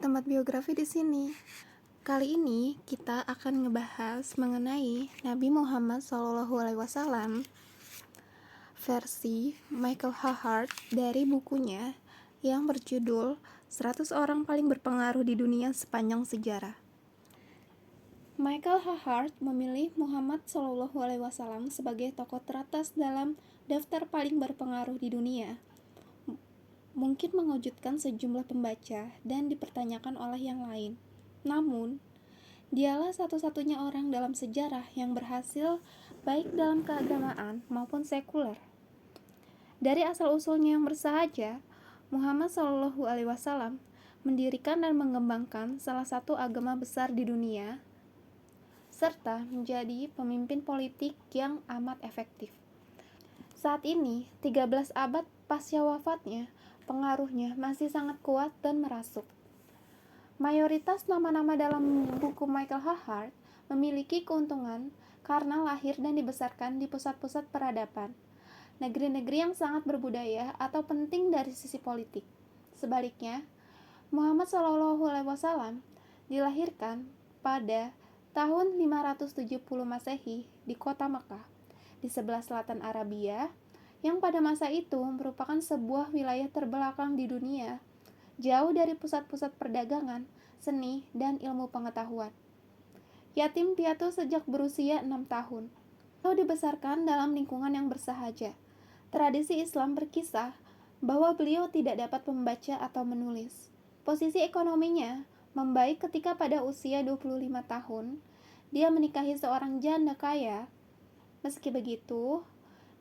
tempat biografi di sini. Kali ini kita akan ngebahas mengenai Nabi Muhammad SAW versi Michael Hart dari bukunya yang berjudul 100 Orang Paling Berpengaruh di Dunia Sepanjang Sejarah. Michael Hart memilih Muhammad SAW sebagai tokoh teratas dalam daftar paling berpengaruh di dunia. Mungkin mengejutkan sejumlah pembaca dan dipertanyakan oleh yang lain. Namun, dialah satu-satunya orang dalam sejarah yang berhasil baik dalam keagamaan maupun sekuler. Dari asal-usulnya yang bersahaja, Muhammad SAW mendirikan dan mengembangkan salah satu agama besar di dunia, serta menjadi pemimpin politik yang amat efektif. Saat ini, 13 abad pasca wafatnya, pengaruhnya masih sangat kuat dan merasuk. Mayoritas nama-nama dalam buku Michael Hart memiliki keuntungan karena lahir dan dibesarkan di pusat-pusat peradaban, negeri-negeri yang sangat berbudaya atau penting dari sisi politik. Sebaliknya, Muhammad SAW dilahirkan pada tahun 570 Masehi di kota Mekah, di sebelah selatan Arabia, yang pada masa itu merupakan sebuah wilayah terbelakang di dunia, jauh dari pusat-pusat perdagangan, seni, dan ilmu pengetahuan. Yatim piatu sejak berusia 6 tahun. Beliau dibesarkan dalam lingkungan yang bersahaja. Tradisi Islam berkisah bahwa beliau tidak dapat membaca atau menulis. Posisi ekonominya membaik ketika pada usia 25 tahun, dia menikahi seorang janda kaya. Meski begitu,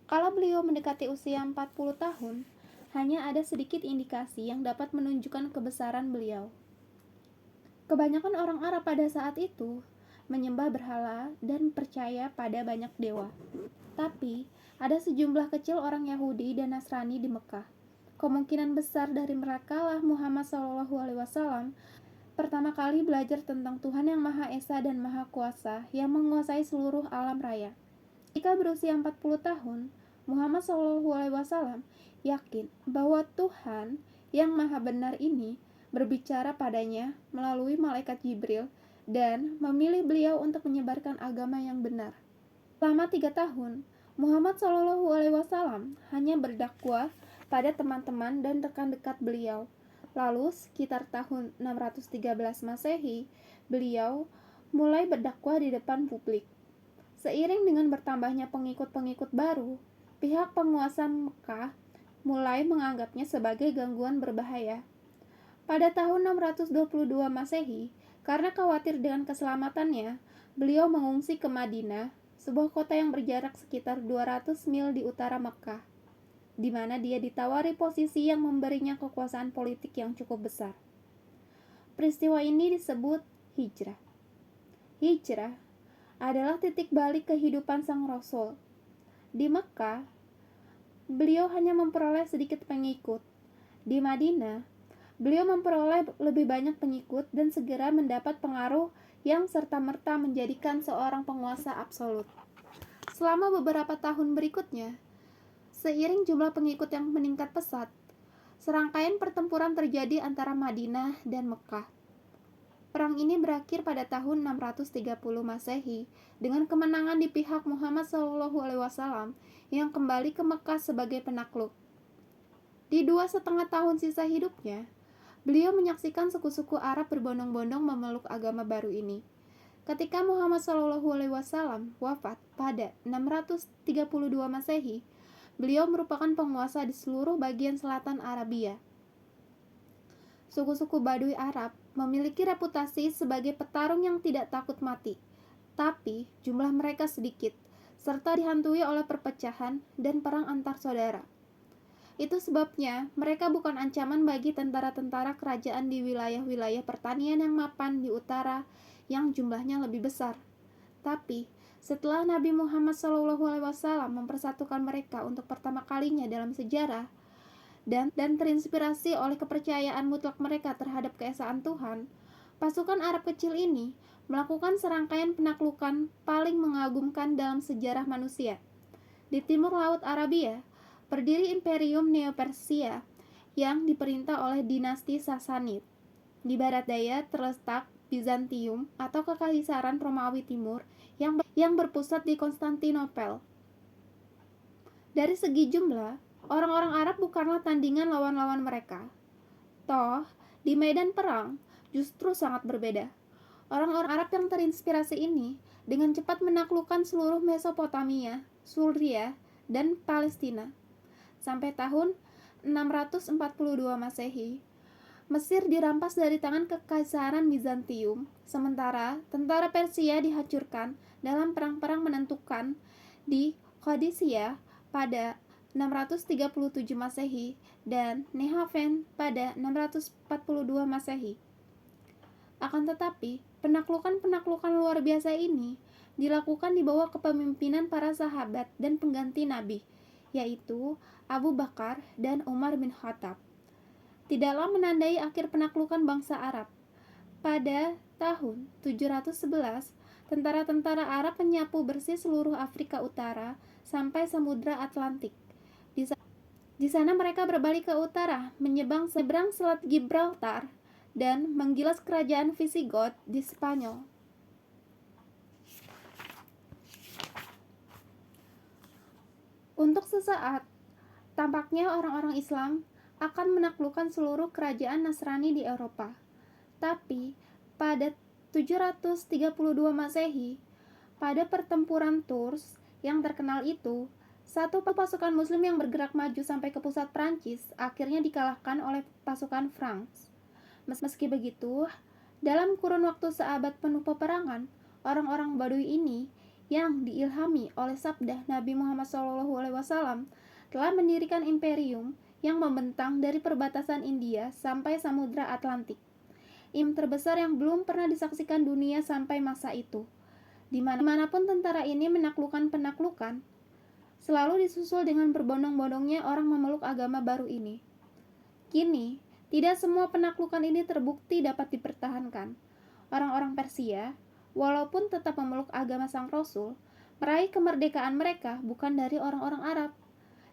kalau beliau mendekati usia 40 tahun, hanya ada sedikit indikasi yang dapat menunjukkan kebesaran beliau. Kebanyakan orang Arab pada saat itu menyembah berhala dan percaya pada banyak dewa. Tapi, ada sejumlah kecil orang Yahudi dan Nasrani di Mekah. Kemungkinan besar dari mereka lah Muhammad SAW pertama kali belajar tentang Tuhan yang Maha Esa dan Maha Kuasa yang menguasai seluruh alam raya. Ketika berusia 40 tahun, Muhammad SAW yakin bahwa Tuhan yang Maha Benar ini berbicara padanya melalui malaikat Jibril dan memilih beliau untuk menyebarkan agama yang benar. Selama 3 tahun, Muhammad SAW hanya berdakwah pada teman-teman dan rekan dekat beliau. Lalu, sekitar tahun 613 Masehi, beliau mulai berdakwah di depan publik. Seiring dengan bertambahnya pengikut-pengikut baru, pihak penguasa Mekah mulai menganggapnya sebagai gangguan berbahaya. Pada tahun 622 Masehi, karena khawatir dengan keselamatannya, beliau mengungsi ke Madinah, sebuah kota yang berjarak sekitar 200 mil di utara Mekah, di mana dia ditawari posisi yang memberinya kekuasaan politik yang cukup besar. Peristiwa ini disebut hijrah. Hijrah adalah titik balik kehidupan sang Rasul. Di Mekah, beliau hanya memperoleh sedikit pengikut. Di Madinah, beliau memperoleh lebih banyak pengikut dan segera mendapat pengaruh yang serta-merta menjadikan seorang penguasa absolut. Selama beberapa tahun berikutnya, seiring jumlah pengikut yang meningkat pesat, serangkaian pertempuran terjadi antara Madinah dan Mekah. Perang ini berakhir pada tahun 630 Masehi dengan kemenangan di pihak Muhammad SAW yang kembali ke Mekah sebagai penakluk. Di 2,5 tahun sisa hidupnya, beliau menyaksikan suku-suku Arab berbondong-bondong memeluk agama baru ini. Ketika Muhammad SAW wafat pada 632 Masehi, beliau merupakan penguasa di seluruh bagian selatan Arabia. Suku-suku Baduy Arab memiliki reputasi sebagai petarung yang tidak takut mati, tapi jumlah mereka sedikit, serta dihantui oleh perpecahan dan perang antar saudara. Itu sebabnya mereka bukan ancaman bagi tentara-tentara kerajaan di wilayah-wilayah pertanian yang mapan di utara yang jumlahnya lebih besar. Tapi, setelah Nabi Muhammad SAW mempersatukan mereka untuk pertama kalinya dalam sejarah, dan terinspirasi oleh kepercayaan mutlak mereka terhadap keesaan Tuhan, pasukan Arab kecil ini melakukan serangkaian penaklukan paling mengagumkan dalam sejarah manusia. Di timur laut Arabia, berdiri Imperium Neo-Persia yang diperintah oleh dinasti Sasanid. Di barat daya terletak Bizantium atau Kekaisaran Romawi Timur yang berpusat di Konstantinopel. Dari segi jumlah, orang-orang Arab bukanlah tandingan lawan-lawan mereka. Toh, di medan perang justru sangat berbeda. Orang-orang Arab yang terinspirasi ini dengan cepat menaklukkan seluruh Mesopotamia, Suria, dan Palestina. Sampai tahun 642 Masehi, Mesir dirampas dari tangan Kekaisaran Bizantium, sementara tentara Persia dihancurkan dalam perang-perang menentukan di Qadisiyah pada 637 Masehi dan Nehaven pada 642 Masehi. Akan tetapi, penaklukan-penaklukan luar biasa ini dilakukan di bawah kepemimpinan para sahabat dan pengganti Nabi, yaitu Abu Bakar dan Umar bin Khattab. Tidaklah menandai akhir penaklukan bangsa Arab. Pada tahun 711, tentara-tentara Arab menyapu bersih seluruh Afrika Utara sampai Samudra Atlantik. Di sana mereka berbalik ke utara, menyeberang Selat Gibraltar, dan menggilas kerajaan Visigoth di Spanyol. Untuk sesaat, tampaknya orang-orang Islam akan menaklukkan seluruh kerajaan Nasrani di Eropa. Tapi, pada 732 Masehi, pada pertempuran Tours yang terkenal itu, satu pasukan muslim yang bergerak maju sampai ke pusat Prancis akhirnya dikalahkan oleh pasukan Franks. Meski begitu, dalam kurun waktu seabad penuh peperangan, orang-orang Badui ini yang diilhami oleh sabda Nabi Muhammad SAW telah mendirikan imperium yang membentang dari perbatasan India sampai Samudra Atlantik. Terbesar yang belum pernah disaksikan dunia sampai masa itu. Dimanapun tentara ini menaklukkan penaklukan, selalu disusul dengan berbondong-bondongnya orang memeluk agama baru ini. Kini, tidak semua penaklukan ini terbukti dapat dipertahankan. Orang-orang Persia, walaupun tetap memeluk agama Sang Rasul, meraih kemerdekaan mereka bukan dari orang-orang Arab.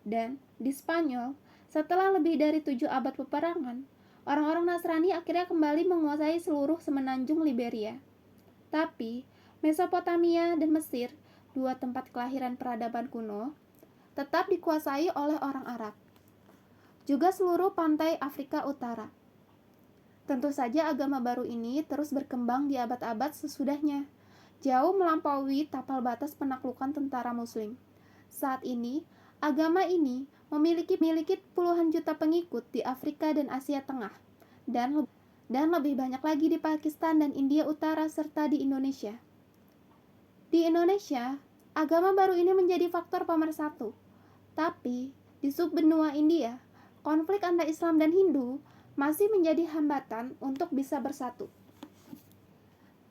Dan di Spanyol, setelah lebih dari 7 abad peperangan, orang-orang Nasrani akhirnya kembali menguasai seluruh semenanjung Liberia. Tapi, Mesopotamia dan Mesir, dua tempat kelahiran peradaban kuno, tetap dikuasai oleh orang Arab. Juga seluruh pantai Afrika Utara. Tentu saja agama baru ini terus berkembang di abad-abad sesudahnya, jauh melampaui tapal batas penaklukan tentara Muslim. Saat ini, agama ini memiliki puluhan juta pengikut di Afrika dan Asia Tengah, dan lebih banyak lagi di Pakistan dan India Utara serta di Indonesia. Di Indonesia, agama baru ini menjadi faktor pemersatu. Tapi, di subbenua India, konflik antara Islam dan Hindu masih menjadi hambatan untuk bisa bersatu.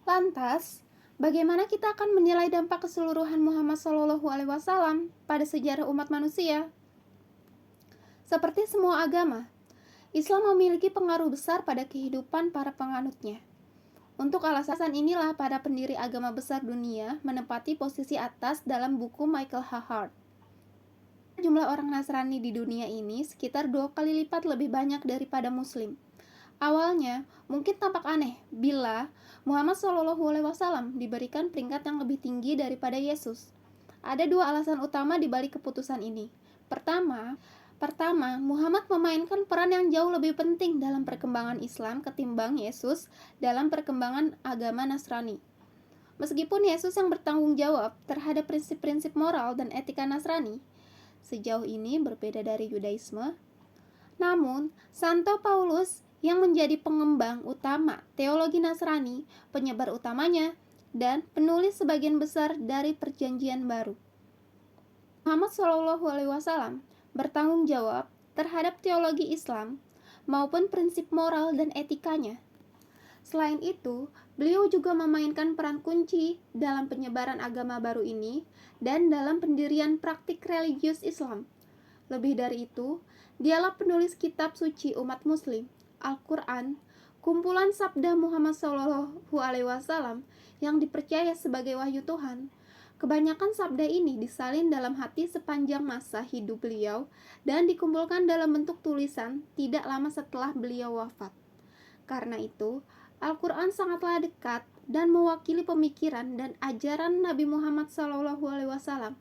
Lantas, bagaimana kita akan menilai dampak keseluruhan Muhammad SAW pada sejarah umat manusia? Seperti semua agama, Islam memiliki pengaruh besar pada kehidupan para penganutnya. Untuk alasan inilah para pendiri agama besar dunia menempati posisi atas dalam buku Michael H. Hart. Jumlah orang Nasrani di dunia ini sekitar 2 kali lipat lebih banyak daripada Muslim. Awalnya, mungkin tampak aneh bila Muhammad SAW diberikan peringkat yang lebih tinggi daripada Yesus. Ada 2 alasan utama di balik keputusan ini. Pertama, Muhammad memainkan peran yang jauh lebih penting dalam perkembangan Islam ketimbang Yesus dalam perkembangan agama Nasrani. Meskipun Yesus yang bertanggung jawab terhadap prinsip-prinsip moral dan etika Nasrani, sejauh ini berbeda dari Yudaisme, namun Santo Paulus yang menjadi pengembang utama teologi Nasrani, penyebar utamanya, dan penulis sebagian besar dari Perjanjian Baru. Muhammad SAW bertanggung jawab terhadap teologi Islam maupun prinsip moral dan etikanya. Selain itu, beliau juga memainkan peran kunci dalam penyebaran agama baru ini dan dalam pendirian praktik religius Islam. Lebih dari itu, dialah penulis kitab suci umat Muslim, Al-Quran, kumpulan sabda Muhammad SAW yang dipercaya sebagai wahyu Tuhan. Kebanyakan sabda ini disalin dalam hati sepanjang masa hidup beliau dan dikumpulkan dalam bentuk tulisan tidak lama setelah beliau wafat. Karena itu, Al-Quran sangatlah dekat dan mewakili pemikiran dan ajaran Nabi Muhammad SAW,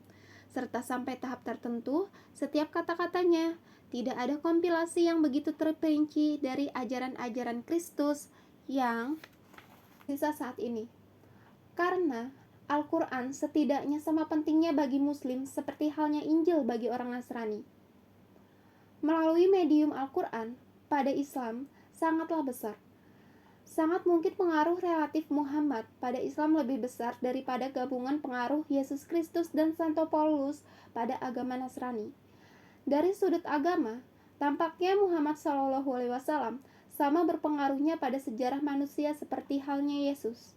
serta sampai tahap tertentu, setiap kata-katanya tidak ada kompilasi yang begitu terperinci dari ajaran-ajaran Kristus yang sisa saat ini. Karena Al-Quran setidaknya sama pentingnya bagi Muslim seperti halnya Injil bagi orang Nasrani. Melalui medium Al-Quran, pada Islam sangatlah besar. Sangat mungkin pengaruh relatif Muhammad pada Islam lebih besar daripada gabungan pengaruh Yesus Kristus dan Santo Paulus pada agama Nasrani. Dari sudut agama, tampaknya Muhammad SAW sama berpengaruhnya pada sejarah manusia seperti halnya Yesus.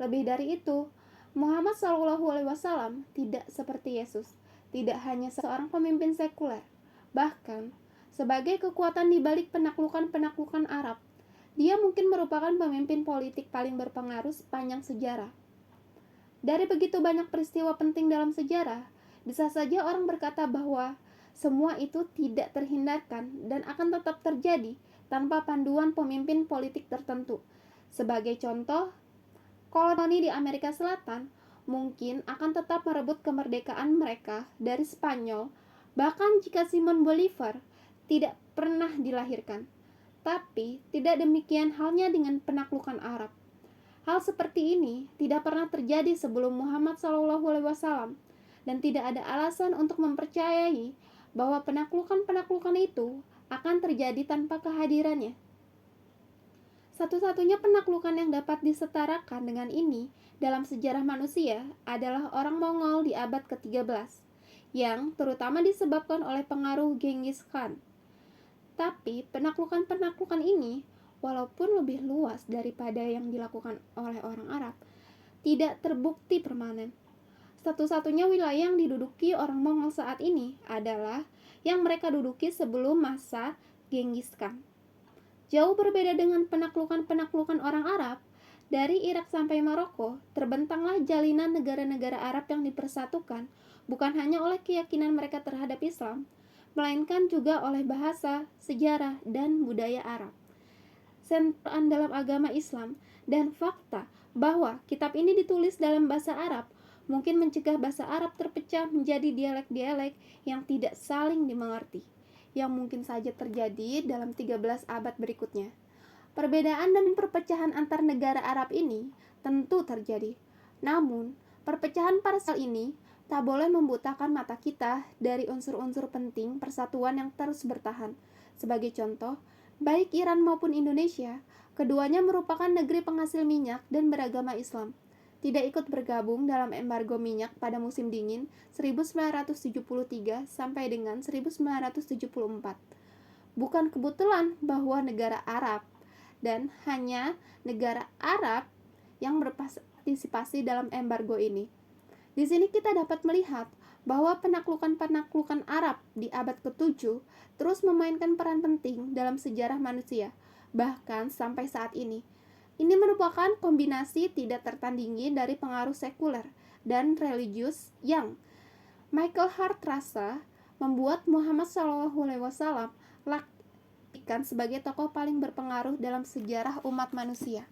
Lebih dari itu, Muhammad SAW tidak seperti Yesus, tidak hanya seorang pemimpin sekuler, bahkan sebagai kekuatan di balik penaklukan-penaklukan Arab. Dia mungkin merupakan pemimpin politik paling berpengaruh sepanjang sejarah. Dari begitu banyak peristiwa penting dalam sejarah, bisa saja orang berkata bahwa semua itu tidak terhindarkan dan akan tetap terjadi tanpa panduan pemimpin politik tertentu. Sebagai contoh, koloni di Amerika Selatan mungkin akan tetap merebut kemerdekaan mereka dari Spanyol, bahkan jika Simon Bolivar tidak pernah dilahirkan. Tapi tidak demikian halnya dengan penaklukan Arab. Hal seperti ini tidak pernah terjadi sebelum Muhammad SAW, dan tidak ada alasan untuk mempercayai bahwa penaklukan-penaklukan itu akan terjadi tanpa kehadirannya. Satu-satunya penaklukan yang dapat disetarakan dengan ini dalam sejarah manusia adalah orang Mongol di abad ke-13, yang terutama disebabkan oleh pengaruh Genghis Khan. Tapi penaklukan-penaklukan ini, walaupun lebih luas daripada yang dilakukan oleh orang Arab, tidak terbukti permanen. Satu-satunya wilayah yang diduduki orang Mongol saat ini adalah yang mereka duduki sebelum masa Genghis Khan. Jauh berbeda dengan penaklukan-penaklukan orang Arab, dari Irak sampai Maroko, terbentanglah jalinan negara-negara Arab yang dipersatukan bukan hanya oleh keyakinan mereka terhadap Islam, melainkan juga oleh bahasa, sejarah, dan budaya Arab. Sentuhan dalam agama Islam dan fakta bahwa kitab ini ditulis dalam bahasa Arab mungkin mencegah bahasa Arab terpecah menjadi dialek-dialek yang tidak saling dimengerti, yang mungkin saja terjadi dalam 13 abad berikutnya. Perbedaan dan perpecahan antar negara Arab ini tentu terjadi. Namun, perpecahan parsial ini tak boleh membutakan mata kita dari unsur-unsur penting persatuan yang terus bertahan. Sebagai contoh, baik Iran maupun Indonesia, keduanya merupakan negeri penghasil minyak dan beragama Islam. Tidak ikut bergabung dalam embargo minyak pada musim dingin 1973 sampai dengan 1974. Bukan kebetulan bahwa negara Arab dan hanya negara Arab yang berpartisipasi dalam embargo ini. Di sini kita dapat melihat bahwa penaklukan-penaklukan Arab di abad ke-7 terus memainkan peran penting dalam sejarah manusia, bahkan sampai saat ini. Ini merupakan kombinasi tidak tertandingi dari pengaruh sekuler dan religius yang Michael Hart rasa membuat Muhammad SAW lakukan sebagai tokoh paling berpengaruh dalam sejarah umat manusia.